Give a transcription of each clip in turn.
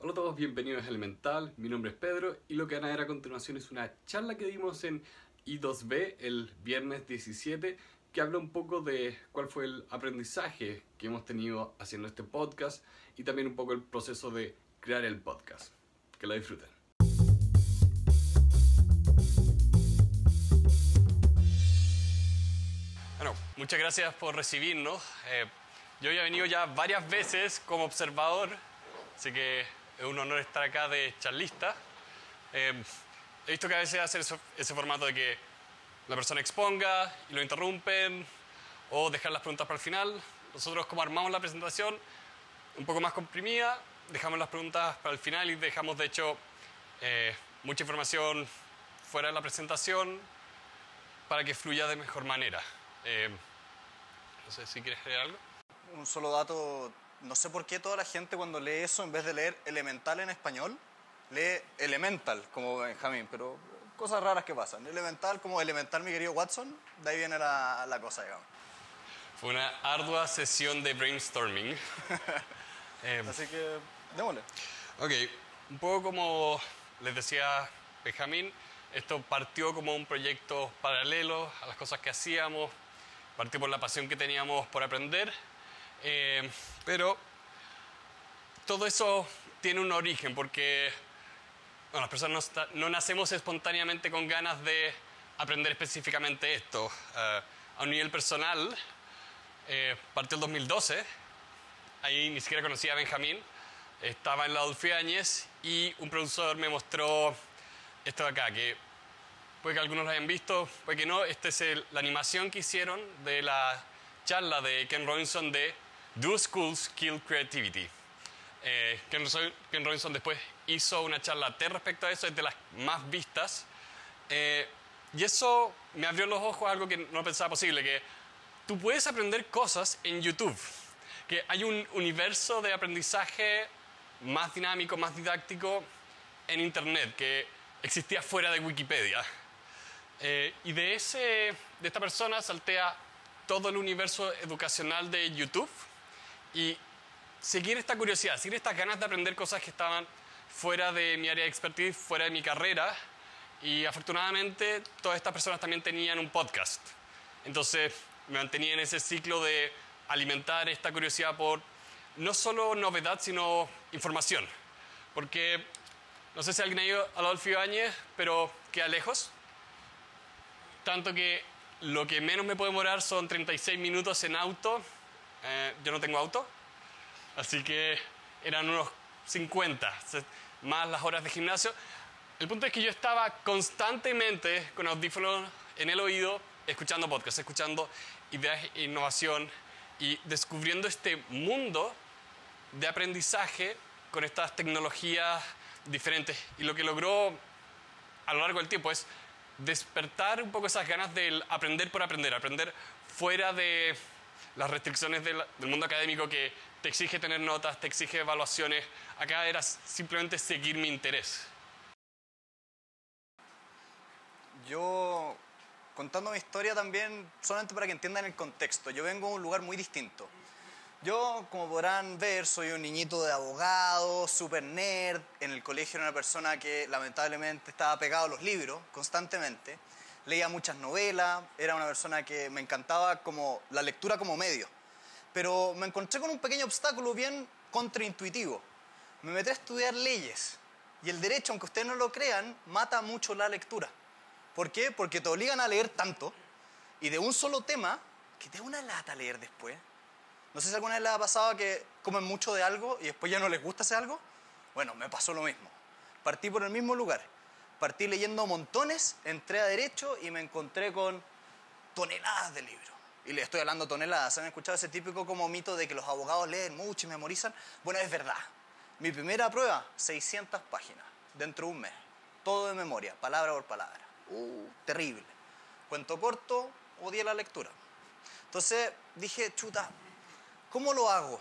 Hola a todos, bienvenidos a Elemental, mi nombre es Pedro y lo que van a ver a continuación es una charla que dimos en I2B el viernes 17 que habla un poco de cuál fue el aprendizaje que hemos tenido haciendo este podcast y también un poco el proceso de crear el podcast. Que lo disfruten. Bueno, muchas gracias por recibirnos. Yo había venido ya varias veces como observador, así que es un honor estar acá de charlista. He visto que a veces hace ese formato de que la persona exponga y lo interrumpen o dejar las preguntas para el final. Nosotros, como armamos la presentación un poco más comprimida, dejamos las preguntas para el final y dejamos de hecho mucha información fuera de la presentación para que fluya de mejor manera. No sé si quieres agregar algo. Un solo dato, no sé por qué toda la gente cuando lee eso, en vez de leer elemental en español, lee elemental como Benjamín, pero cosas raras que pasan. Elemental como elemental, mi querido Watson, de ahí viene la cosa, digamos. Fue una ardua sesión de brainstorming. Así que, démosle. Ok, un poco como les decía Benjamín, esto partió como un proyecto paralelo a las cosas que hacíamos, partió por la pasión que teníamos por aprender, pero todo eso tiene un origen porque bueno, las personas no nacemos espontáneamente con ganas de aprender específicamente esto. A un nivel personal, partió el 2012, ahí ni siquiera conocía a Benjamín, estaba en la Adolfo Ibáñez y un profesor me mostró esto de acá, que puede que algunos lo hayan visto, puede que no. Esta es la animación que hicieron de la charla de Ken Robinson de Do Schools Kill Creativity? Ken Robinson después hizo una charla TED respecto a eso, es de las más vistas. Y eso me abrió los ojos a algo que no pensaba posible, que tú puedes aprender cosas en YouTube, que hay un universo de aprendizaje más dinámico, más didáctico en Internet, que existía fuera de Wikipedia. Y de esta persona saltea todo el universo educacional de YouTube y seguir esta curiosidad, seguir estas ganas de aprender cosas que estaban fuera de mi área de expertise, fuera de mi carrera. Y afortunadamente todas estas personas también tenían un podcast. Entonces me mantenía en ese ciclo de alimentar esta curiosidad por no solo novedad, sino información. Porque no sé si alguien ha ido a la Adolfo Ibáñez, pero queda lejos. Tanto que lo que menos me puede demorar son 36 minutos en auto. Yo no tengo auto, así que eran unos 50, más las horas de gimnasio. El punto es que yo estaba constantemente con audífonos en el oído, escuchando podcasts, escuchando ideas e innovación y descubriendo este mundo de aprendizaje con estas tecnologías diferentes. Y lo que logró a lo largo del tiempo es despertar un poco esas ganas del aprender por aprender, aprender fuera de las restricciones del mundo académico que te exige tener notas, te exige evaluaciones. Acá era simplemente seguir mi interés. Yo, contando mi historia también, solamente para que entiendan el contexto, yo vengo de un lugar muy distinto. Yo, como podrán ver, soy un niñito de abogado, súper nerd. En el colegio era una persona que lamentablemente estaba pegado a los libros constantemente. Leía muchas novelas, era una persona que me encantaba como la lectura como medio. Pero me encontré con un pequeño obstáculo bien contraintuitivo. Me metí a estudiar leyes. Y el derecho, aunque ustedes no lo crean, mata mucho la lectura. ¿Por qué? Porque te obligan a leer tanto y de un solo tema que te da una lata leer después. No sé si alguna vez les ha pasado que comen mucho de algo y después ya no les gusta ese algo. Bueno, me pasó lo mismo. Partí por el mismo lugar. Partí leyendo montones, entré a Derecho y me encontré con toneladas de libros. Y les estoy hablando toneladas. ¿Han escuchado ese típico como mito de que los abogados leen mucho y memorizan? Bueno, es verdad. Mi primera prueba, 600 páginas, dentro de un mes. Todo de memoria, palabra por palabra. Terrible. Cuento corto, odié la lectura. Entonces dije, chuta, ¿cómo lo hago?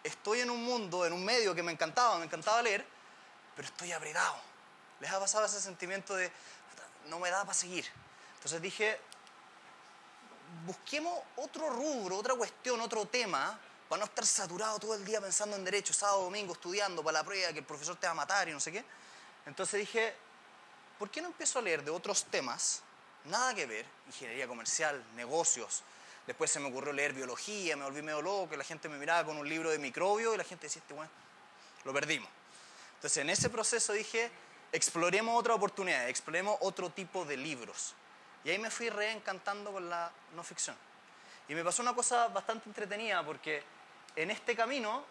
Estoy en un mundo, en un medio que me encantaba leer, pero estoy apretado. ¿Les ha pasado ese sentimiento de no me da para seguir? Entonces dije, busquemos otro rubro, otra cuestión, otro tema para no estar saturado todo el día pensando en derecho, sábado, domingo, estudiando para la prueba, que el profesor te va a matar y no sé qué. Entonces dije, ¿por qué no empiezo a leer de otros temas? Nada que ver, ingeniería comercial, negocios. Después se me ocurrió leer biología, me volví medio loco, que la gente me miraba con un libro de microbio y la gente decía, bueno, lo perdimos. Entonces en ese proceso dije, exploremos otra oportunidad, exploremos otro tipo de libros. Y ahí me fui reencantando con la no ficción. Y me pasó una cosa bastante entretenida porque en este camino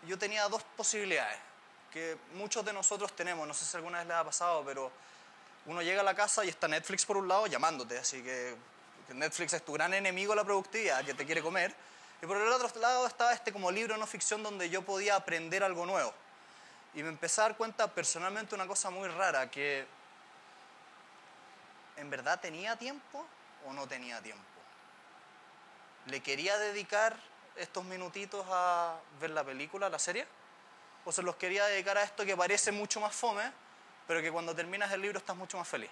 yo tenía dos posibilidades que muchos de nosotros tenemos, no sé si alguna vez les ha pasado, pero uno llega a la casa y está Netflix por un lado llamándote, así que Netflix es tu gran enemigo, la productividad, que te quiere comer. Y por el otro lado estaba este como libro no ficción donde yo podía aprender algo nuevo. Y me empecé a dar cuenta personalmente una cosa muy rara, que ¿en verdad tenía tiempo o no tenía tiempo? ¿Le quería dedicar estos minutitos a ver la película, la serie? ¿O se los quería dedicar a esto que parece mucho más fome, pero que cuando terminas el libro estás mucho más feliz?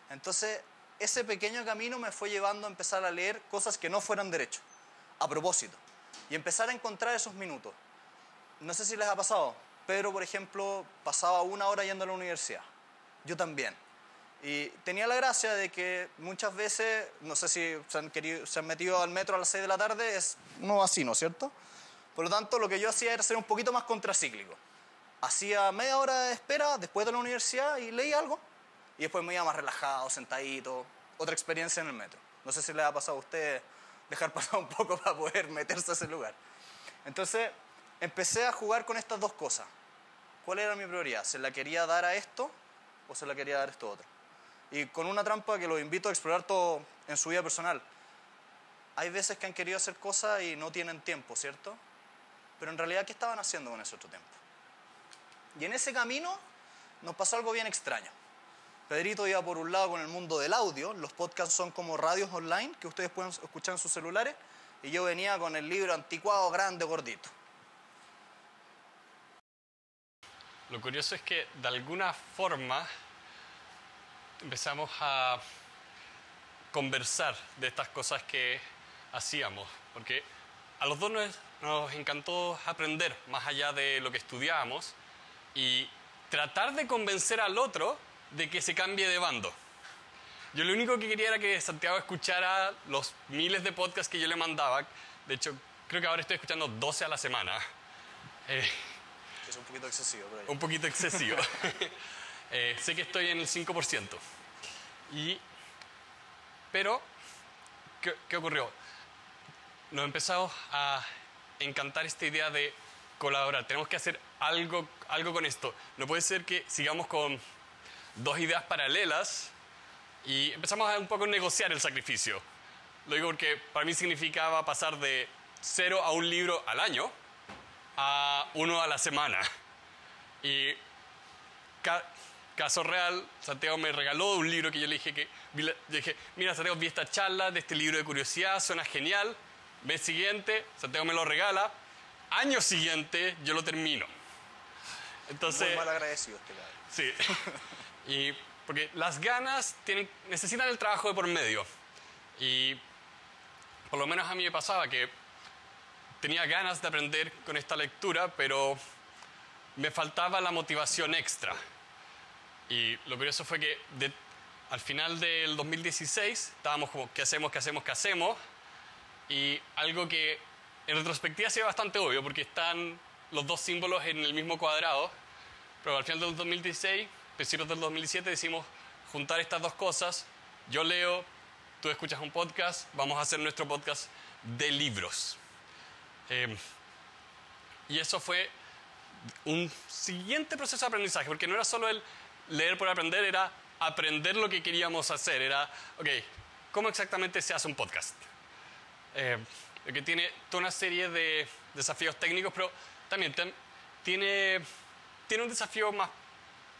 Entonces, ese pequeño camino me fue llevando a empezar a leer cosas que no fueran derecho, a propósito, y empezar a encontrar esos minutos. No sé si les ha pasado, Pedro, por ejemplo, pasaba 1 hora yendo a la universidad. Yo también. Y tenía la gracia de que muchas veces, no sé si se han metido al metro a las 6 de la tarde, es uno así, ¿no es cierto? Por lo tanto, lo que yo hacía era ser un poquito más contracíclico. Hacía media hora de espera después de la universidad y leía algo. Y después me iba más relajado, sentadito. Otra experiencia en el metro. No sé si les ha pasado a ustedes dejar pasar un poco para poder meterse a ese lugar. Entonces, empecé a jugar con estas dos cosas. ¿Cuál era mi prioridad? ¿Se la quería dar a esto o se la quería dar a esto otro? Y con una trampa que los invito a explorar todo en su vida personal. Hay veces que han querido hacer cosas y no tienen tiempo, ¿cierto? Pero en realidad, ¿qué estaban haciendo con ese otro tiempo? Y en ese camino nos pasó algo bien extraño. Pedrito iba por un lado con el mundo del audio, los podcasts son como radios online que ustedes pueden escuchar en sus celulares, y yo venía con el libro anticuado, grande, gordito. Lo curioso es que de alguna forma empezamos a conversar de estas cosas que hacíamos, porque a los dos nos encantó aprender más allá de lo que estudiábamos y tratar de convencer al otro de que se cambie de bando. Yo lo único que quería era que Santiago escuchara los miles de podcasts que yo le mandaba. De hecho, creo que ahora estoy escuchando 12 a la semana. Es un poquito excesivo, pero ya. Un poquito excesivo. Sé que estoy en el 5%. Pero, ¿qué ocurrió? Nos empezamos a encantar esta idea de colaborar. Tenemos que hacer algo con esto. No puede ser que sigamos con dos ideas paralelas y empezamos a un poco negociar el sacrificio. Lo digo porque para mí significaba pasar de 0 a un libro al año a 1 a la semana. Y caso real, Santiago me regaló un libro que yo le dije mira, Santiago, vi esta charla de este libro de curiosidad, suena genial. Mes siguiente, Santiago me lo regala. Año siguiente, yo lo termino. Entonces, muy mal agradecido este cabrón. Sí. Y porque las ganas necesitan el trabajo de por medio. Y por lo menos a mí me pasaba que tenía ganas de aprender con esta lectura, pero me faltaba la motivación extra. Y lo curioso fue que al final del 2016 estábamos como, ¿qué hacemos? Y algo que en retrospectiva se ve bastante obvio, porque están los dos símbolos en el mismo cuadrado, pero al final del 2016, principios del 2017, decimos juntar estas dos cosas. Yo leo, tú escuchas un podcast, vamos a hacer nuestro podcast de libros. Y eso fue un siguiente proceso de aprendizaje, porque no era solo el leer por aprender, era aprender lo que queríamos hacer. Era, ¿cómo exactamente se hace un podcast? Que tiene toda una serie de desafíos técnicos, pero también tiene un desafío más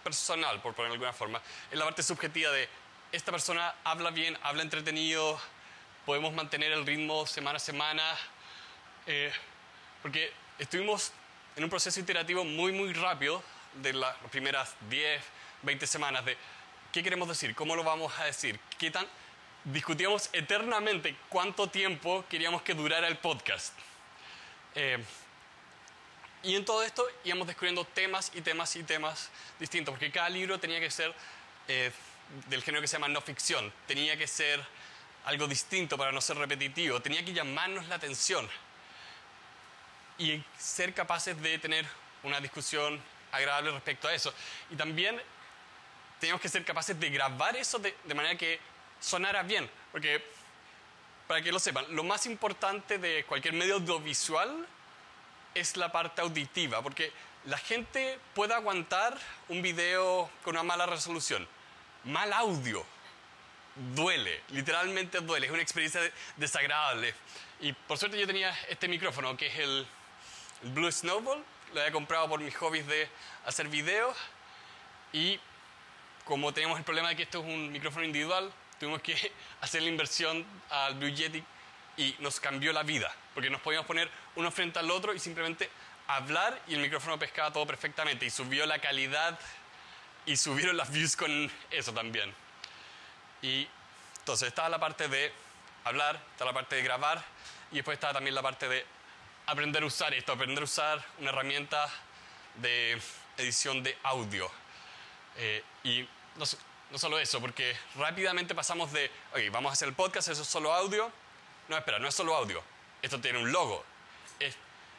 personal, por ponerlo de alguna forma. Es la parte subjetiva de esta persona habla bien, habla entretenido, podemos mantener el ritmo semana a semana, porque estuvimos en un proceso iterativo muy, muy rápido de las primeras 10, 20 semanas de qué queremos decir, cómo lo vamos a decir, discutíamos eternamente cuánto tiempo queríamos que durara el podcast. Y en todo esto íbamos descubriendo temas y temas y temas distintos, porque cada libro tenía que ser del género que se llama no ficción, tenía que ser algo distinto para no ser repetitivo, tenía que llamarnos la atención y ser capaces de tener una discusión agradable respecto a eso. Y también teníamos que ser capaces de grabar eso de manera que sonara bien, porque para que lo sepan, lo más importante de cualquier medio audiovisual es la parte auditiva, porque la gente puede aguantar un video con una mala resolución. Mal audio duele, literalmente duele, es una experiencia desagradable. Y por suerte yo tenía este micrófono, que es el Blue Snowball, lo había comprado por mis hobbies de hacer videos, y como teníamos el problema de que esto es un micrófono individual, tuvimos que hacer la inversión al Blue Yeti y nos cambió la vida, porque nos podíamos poner uno frente al otro y simplemente hablar y el micrófono pescaba todo perfectamente y subió la calidad y subieron las views con eso también. Y entonces estaba la parte de hablar, estaba la parte de grabar y después estaba también la parte de aprender a usar esto, aprender a usar una herramienta de edición de audio. Y no solo eso, porque rápidamente pasamos de, ok, vamos a hacer el podcast, eso es solo audio. No, espera, no es solo audio. Esto tiene un logo,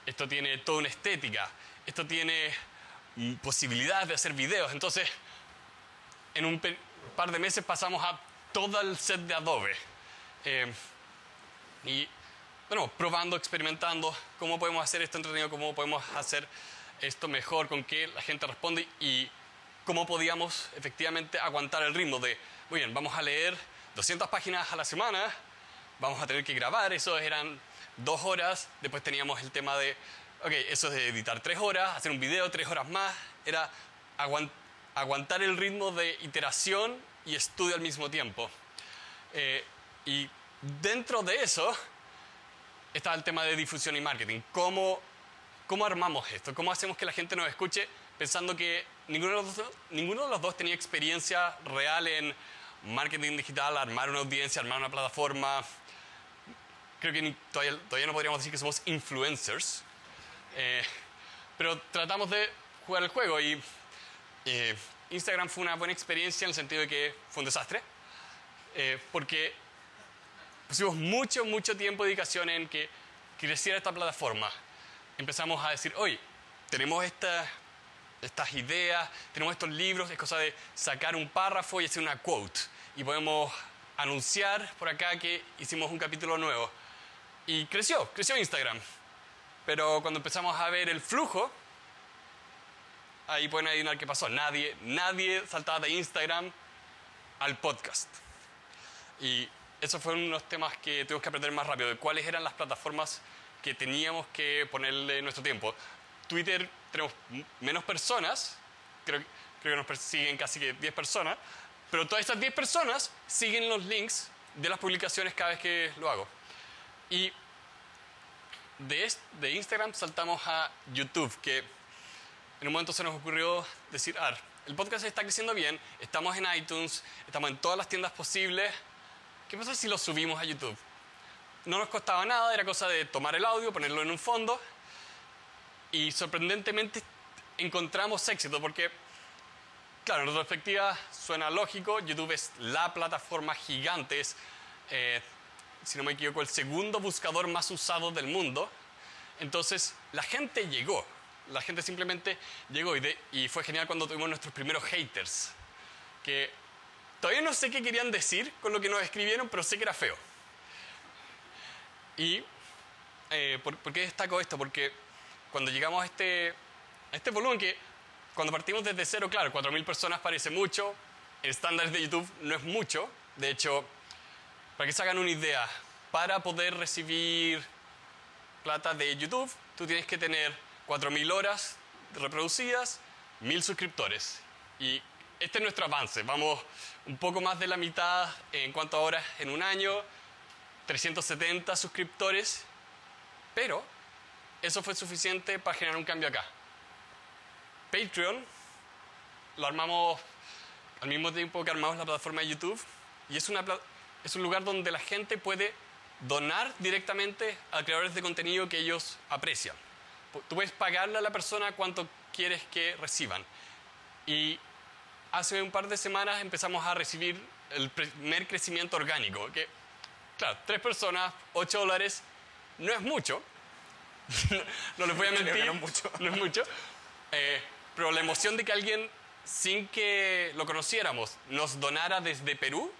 esto tiene toda una estética, esto tiene posibilidades de hacer videos. Entonces, en un par de meses pasamos a todo el set de Adobe. Y, bueno, probando, experimentando cómo podemos hacer esto entretenido, cómo podemos hacer esto mejor, con qué la gente responde y cómo podíamos efectivamente aguantar el ritmo de, muy bien, vamos a leer 200 páginas a la semana, vamos a tener que grabar, eso eran 2 horas, después teníamos el tema de, ok, eso es de editar 3 horas, hacer un video 3 horas más, era aguantar el ritmo de iteración y estudio al mismo tiempo. Y dentro de eso está el tema de difusión y marketing. ¿Cómo armamos esto? ¿Cómo hacemos que la gente nos escuche pensando que ninguno de los dos tenía experiencia real en marketing digital, armar una audiencia, armar una plataforma? Creo que todavía no podríamos decir que somos influencers, pero tratamos de jugar el juego y Instagram fue una buena experiencia en el sentido de que fue un desastre, porque pusimos mucho tiempo de dedicación en que creciera esta plataforma. Empezamos a decir, oye, tenemos estas ideas, tenemos estos libros, es cosa de sacar un párrafo y hacer una quote. Y podemos anunciar por acá que hicimos un capítulo nuevo. Y creció Instagram. Pero cuando empezamos a ver el flujo, ahí pueden adivinar qué pasó. Nadie saltaba de Instagram al podcast. Y esos fueron unos temas que tuvimos que aprender más rápido, de cuáles eran las plataformas que teníamos que ponerle nuestro tiempo. Twitter tenemos menos personas, creo que nos siguen casi que 10 personas, pero todas estas 10 personas siguen los links de las publicaciones cada vez que lo hago. Y de Instagram saltamos a YouTube, que en un momento se nos ocurrió decir, el podcast está creciendo bien, estamos en iTunes, estamos en todas las tiendas posibles, ¿qué pasa si lo subimos a YouTube? No nos costaba nada, era cosa de tomar el audio, ponerlo en un fondo, y sorprendentemente encontramos éxito, porque, claro, en retrospectiva suena lógico, YouTube es la plataforma gigante, es, si no me equivoco, el segundo buscador más usado del mundo. Entonces, la gente llegó, la gente simplemente llegó, y fue genial cuando tuvimos nuestros primeros haters, que todavía no sé qué querían decir con lo que nos escribieron, pero sé que era feo. ¿Y por qué destaco esto? Porque cuando llegamos a este volumen, que cuando partimos desde cero, claro, 4.000 personas parece mucho, en estándares de YouTube no es mucho. De hecho, para que se hagan una idea, para poder recibir plata de YouTube, tú tienes que tener 4.000 horas reproducidas, 1.000 suscriptores. Y este es nuestro avance. Vamos un poco más de la mitad en cuanto a horas en un año, 370 suscriptores, pero eso fue suficiente para generar un cambio acá. Patreon lo armamos al mismo tiempo que armamos la plataforma de YouTube, y es un lugar donde la gente puede donar directamente a creadores de contenido que ellos aprecian. Tú puedes pagarle a la persona cuánto quieres que reciban. Y hace un par de semanas empezamos a recibir el primer crecimiento orgánico, que, claro, 3 personas, $8, no es mucho, no les voy a mentir, no es mucho, pero la emoción de que alguien, sin que lo conociéramos, nos donara desde Perú,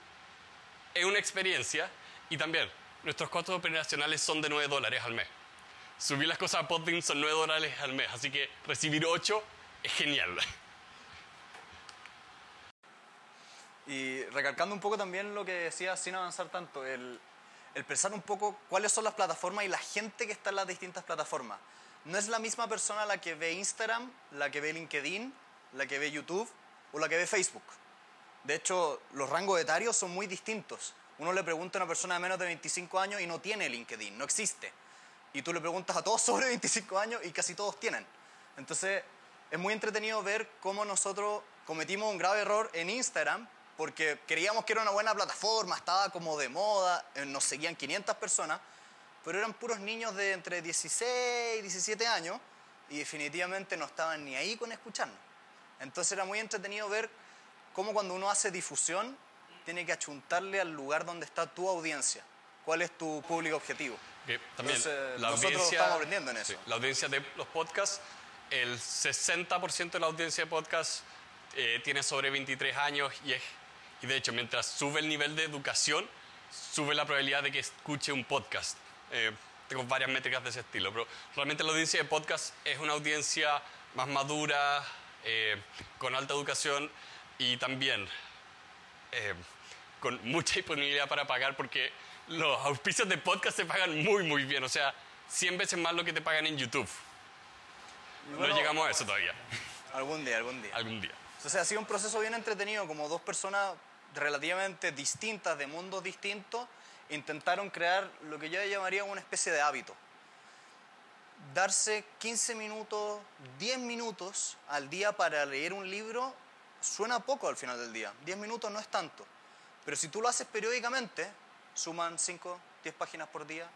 es una experiencia. Y también, nuestros costos operacionales son de $9 al mes. Subir las cosas a Podbean son $9 al mes, así que recibir 8 es genial. Y recalcando un poco también lo que decía sin avanzar tanto, el pensar un poco cuáles son las plataformas y la gente que está en las distintas plataformas. No es la misma persona la que ve Instagram, la que ve LinkedIn, la que ve YouTube o la que ve Facebook. De hecho, los rangos etarios son muy distintos. Uno le pregunta a una persona de menos de 25 años y no tiene LinkedIn, no existe. Y tú le preguntas a todos sobre 25 años y casi todos tienen. Entonces, es muy entretenido ver cómo nosotros cometimos un grave error en Instagram porque creíamos que era una buena plataforma, estaba como de moda, nos seguían 500 personas, pero eran puros niños de entre 16 y 17 años y definitivamente no estaban ni ahí con escucharnos. Entonces era muy entretenido ver cómo cuando uno hace difusión tiene que achuntarle al lugar donde está tu audiencia. ¿Cuál es tu público objetivo? También, entonces, nosotros estamos aprendiendo en eso. Sí, la audiencia de los podcasts, el 60% de la audiencia de podcasts tiene sobre 23 años y de hecho, mientras sube el nivel de educación, sube la probabilidad de que escuche un podcast. Tengo varias métricas de ese estilo, pero realmente la audiencia de podcast es una audiencia más madura, con alta educación y también con mucha disponibilidad para pagar, porque los auspicios de podcast se pagan muy, muy bien. O sea, 100 veces más lo que te pagan en YouTube. Bueno, no llegamos a eso todavía. Algún día. Algún día. Entonces ha sido un proceso bien entretenido, como dos personas relativamente distintas, de mundos distintos, intentaron crear lo que yo llamaría una especie de hábito. Darse 15 minutos, 10 minutos al día para leer un libro suena poco al final del día. 10 minutos no es tanto. Pero si tú lo haces periódicamente, suman 5, 10 páginas por día,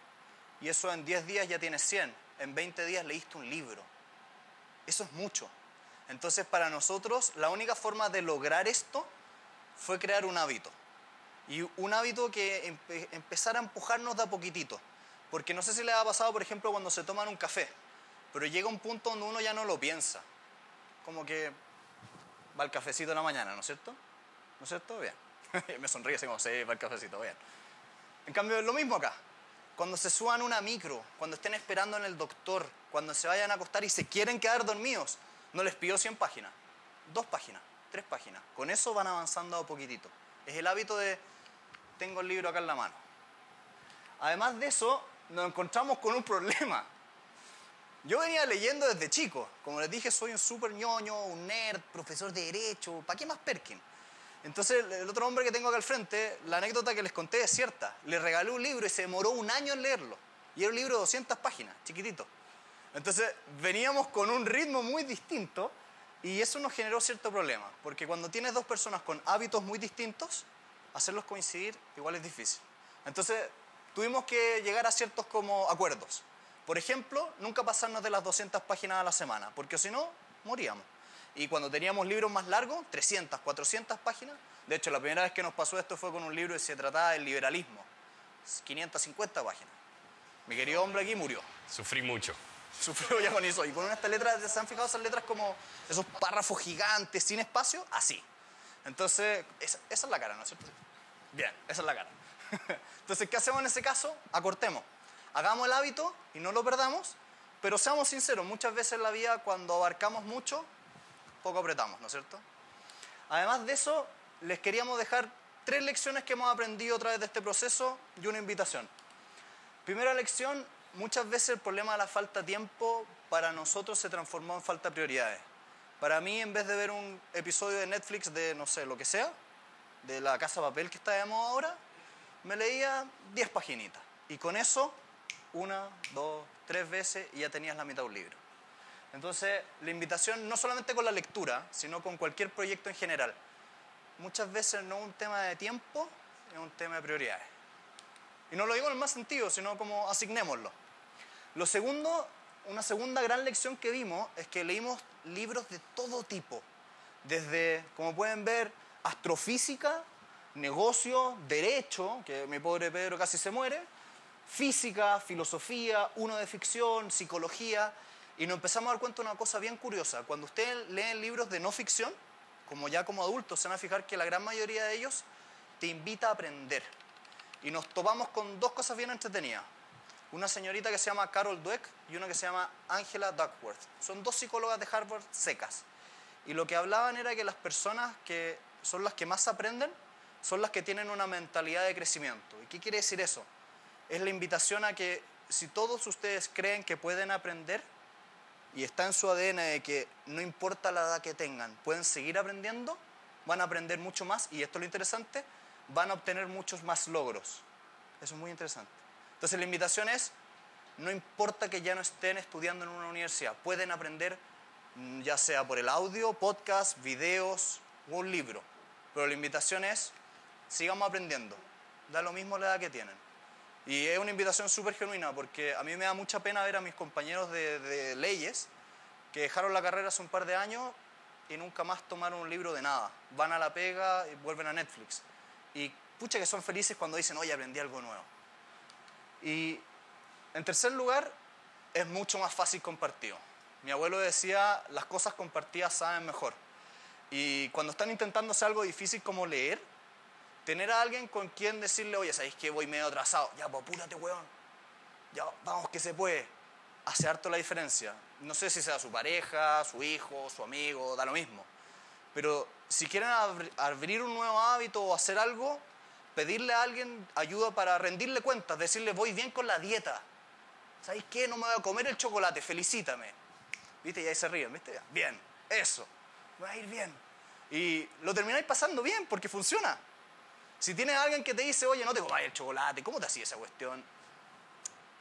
y eso en 10 días ya tienes 100. En 20 días leíste un libro. Eso es mucho. Entonces, para nosotros, la única forma de lograr esto fue crear un hábito. Y un hábito que empezara a empujarnos de a poquitito. Porque no sé si les ha pasado, por ejemplo, cuando se toman un café, pero llega un punto donde uno ya no lo piensa. Como que va el cafecito en la mañana, ¿no es cierto? ¿No es cierto? Bien. Me sonríe así como, sí, va el cafecito, bien. En cambio, es lo mismo acá. Cuando se suban a una micro, cuando estén esperando en el doctor, cuando se vayan a acostar y se quieren quedar dormidos, no les pido 100 páginas, 2 páginas, 3 páginas. Con eso van avanzando a poquitito. Es el hábito de, tengo el libro acá en la mano. Además de eso, nos encontramos con un problema. Yo venía leyendo desde chico. Como les dije, soy un súper ñoño, un nerd, profesor de derecho. ¿Para qué más Perkin? Entonces, el otro hombre que tengo acá al frente, la anécdota que les conté es cierta. Le regalé un libro y se demoró un año en leerlo. Y era un libro de 200 páginas, chiquitito. Entonces, veníamos con un ritmo muy distinto y eso nos generó cierto problema. Porque cuando tienes dos personas con hábitos muy distintos, hacerlos coincidir igual es difícil. Entonces, tuvimos que llegar a ciertos como acuerdos. Por ejemplo, nunca pasarnos de las 200 páginas a la semana, porque si no, moríamos. Y cuando teníamos libros más largos, 300, 400 páginas, de hecho, la primera vez que nos pasó esto fue con un libro que se trataba del liberalismo. 550 páginas. Mi querido hombre aquí murió. Sufrí mucho. Sufrió ya con eso. Y con estas letras, ¿se han fijado esas letras como esos párrafos gigantes, sin espacio? Así. Entonces, esa es la cara, ¿no es cierto? Bien, esa es la cara. Entonces, ¿qué hacemos en ese caso? Acortemos. Hagamos el hábito y no lo perdamos, pero seamos sinceros, muchas veces en la vida cuando abarcamos mucho, poco apretamos, ¿no es cierto? Además de eso, les queríamos dejar 3 lecciones que hemos aprendido a través de este proceso y una invitación. Primera lección, muchas veces el problema de la falta de tiempo para nosotros se transformó en falta de prioridades. Para mí, en vez de ver un episodio de Netflix de, no sé, lo que sea, de La Casa de Papel que está de moda ahora, me leía 10 paginitas. Y con eso, 1, 2, 3 veces y ya tenías la mitad de un libro. Entonces, la invitación no solamente con la lectura, sino con cualquier proyecto en general. Muchas veces no es un tema de tiempo, es un tema de prioridades. Y no lo digo en el más sentido, sino como asignémoslo. Lo segundo, una segunda gran lección que vimos es que leímos libros de todo tipo. Desde, como pueden ver, astrofísica, negocio, derecho, que mi pobre Pedro casi se muere, física, filosofía, uno de ficción, psicología, y nos empezamos a dar cuenta de una cosa bien curiosa. Cuando ustedes leen libros de no ficción, como adultos, se van a fijar que la gran mayoría de ellos te invita a aprender. Y nos topamos con dos cosas bien entretenidas. Una señorita que se llama Carol Dweck y una que se llama Angela Duckworth. Son dos psicólogas de Harvard secas. Y lo que hablaban era que las personas que son las que más aprenden son las que tienen una mentalidad de crecimiento. ¿Y qué quiere decir eso? Es la invitación a que si todos ustedes creen que pueden aprender y está en su ADN de que no importa la edad que tengan, pueden seguir aprendiendo, van a aprender mucho más y esto es lo interesante, van a obtener muchos más logros. Eso es muy interesante. Entonces la invitación es, no importa que ya no estén estudiando en una universidad, pueden aprender ya sea por el audio, podcast, videos o un libro. Pero la invitación es, sigamos aprendiendo, da lo mismo la edad que tienen. Y es una invitación súper genuina porque a mí me da mucha pena ver a mis compañeros de leyes que dejaron la carrera hace un par de años y nunca más tomaron un libro de nada. Van a la pega y vuelven a Netflix. Y pucha que son felices cuando dicen, oye, aprendí algo nuevo. Y en tercer lugar, es mucho más fácil compartido. Mi abuelo decía, las cosas compartidas saben mejor. Y cuando están intentando hacer algo difícil como leer, tener a alguien con quien decirle, oye, ¿sabéis que voy medio atrasado? Ya, pues apúrate, weón. Ya, vamos que se puede. Hace harto la diferencia. No sé si sea su pareja, su hijo, su amigo, da lo mismo. Pero si quieren abrir un nuevo hábito o hacer algo, pedirle a alguien ayuda para rendirle cuentas, decirle, voy bien con la dieta. ¿Sabéis qué? No me voy a comer el chocolate, felicítame. ¿Viste? Y ahí se ríen, ¿viste? Bien, eso. Va a ir bien. Y lo termináis pasando bien porque funciona. Si tienes a alguien que te dice, oye, no te comas el chocolate, ¿cómo te hacía esa cuestión?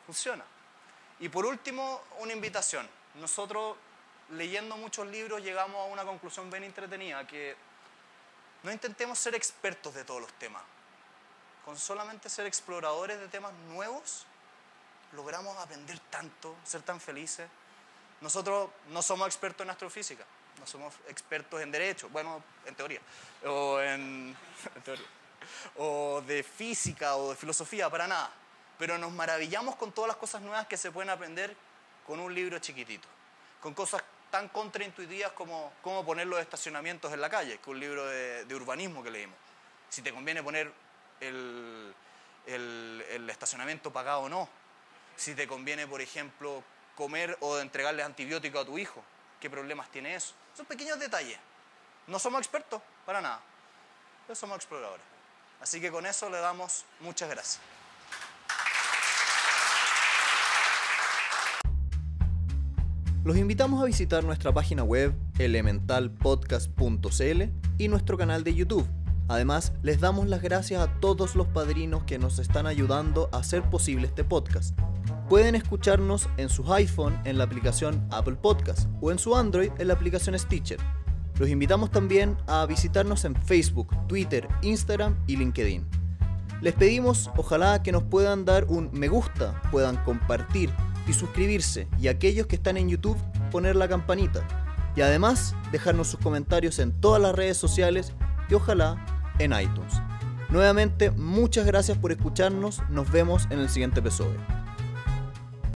Funciona. Y por último, una invitación. Nosotros, leyendo muchos libros, llegamos a una conclusión bien entretenida, que no intentemos ser expertos de todos los temas. Con solamente ser exploradores de temas nuevos, logramos aprender tanto, ser tan felices. Nosotros no somos expertos en astrofísica, no somos expertos en derecho, bueno, en teoría, o en teoría, o de física o de filosofía, para nada. Pero nos maravillamos con todas las cosas nuevas que se pueden aprender con un libro chiquitito, con cosas tan contraintuitivas como cómo poner los estacionamientos en la calle, que es un libro de urbanismo que leímos. Si te conviene poner el estacionamiento pagado o no. Si te conviene, por ejemplo, comer o entregarle antibiótico a tu hijo. ¿Qué problemas tiene eso? Son pequeños detalles. No somos expertos, para nada. Pero somos exploradores. Así que con eso le damos muchas gracias. Los invitamos a visitar nuestra página web elementalpodcast.cl y nuestro canal de YouTube. Además, les damos las gracias a todos los padrinos que nos están ayudando a hacer posible este podcast. Pueden escucharnos en sus iPhone en la aplicación Apple Podcast o en su Android en la aplicación Stitcher. Los invitamos también a visitarnos en Facebook, Twitter, Instagram y LinkedIn. Les pedimos, ojalá que nos puedan dar un me gusta, puedan compartir y suscribirse, y aquellos que están en YouTube, poner la campanita. Y además, dejarnos sus comentarios en todas las redes sociales y ojalá en iTunes. Nuevamente, muchas gracias por escucharnos. Nos vemos en el siguiente episodio.